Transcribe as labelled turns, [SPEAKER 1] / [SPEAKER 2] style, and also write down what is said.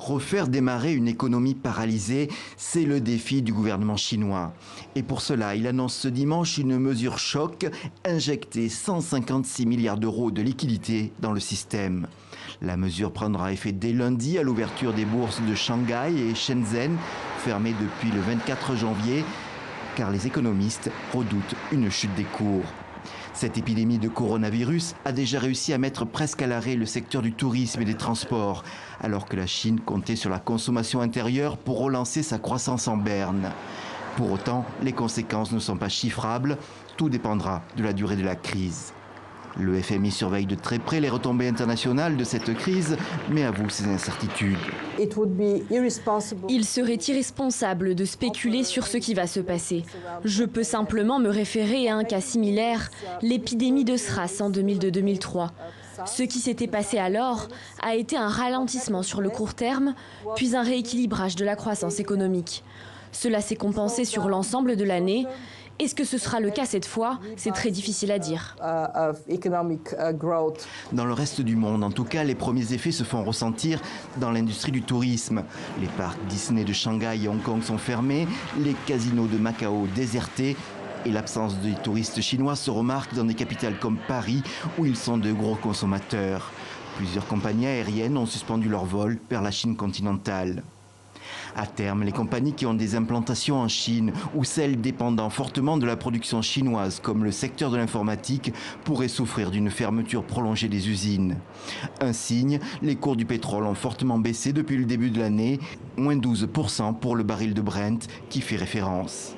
[SPEAKER 1] Refaire démarrer une économie paralysée, c'est le défi du gouvernement chinois. Et pour cela, il annonce ce dimanche une mesure choc, injecter 156 milliards d'euros de liquidités dans le système. La mesure prendra effet dès lundi à l'ouverture des bourses de Shanghai et Shenzhen, fermées depuis le 24 janvier, car les économistes redoutent une chute des cours. Cette épidémie de coronavirus a déjà réussi à mettre presque à l'arrêt le secteur du tourisme et des transports, alors que la Chine comptait sur la consommation intérieure pour relancer sa croissance en berne. Pour autant, les conséquences ne sont pas chiffrables, tout dépendra de la durée de la crise. Le FMI surveille de très près les retombées internationales de cette crise, mais avoue ses incertitudes.
[SPEAKER 2] Il serait irresponsable de spéculer sur ce qui va se passer. Je peux simplement me référer à un cas similaire, l'épidémie de SRAS en 2002-2003. Ce qui s'était passé alors a été un ralentissement sur le court terme, puis un rééquilibrage de la croissance économique. Cela s'est compensé sur l'ensemble de l'année. Est-ce que ce sera le cas cette fois? C'est très difficile à dire.
[SPEAKER 1] Dans le reste du monde, en tout cas, les premiers effets se font ressentir dans l'industrie du tourisme. Les parcs Disney de Shanghai et Hong Kong sont fermés, les casinos de Macao désertés et l'absence des touristes chinois se remarque dans des capitales comme Paris où ils sont de gros consommateurs. Plusieurs compagnies aériennes ont suspendu leurs vols vers la Chine continentale. À terme, les compagnies qui ont des implantations en Chine ou celles dépendant fortement de la production chinoise, comme le secteur de l'informatique, pourraient souffrir d'une fermeture prolongée des usines. Un signe, les cours du pétrole ont fortement baissé depuis le début de l'année, moins 12% pour le baril de Brent qui fait référence.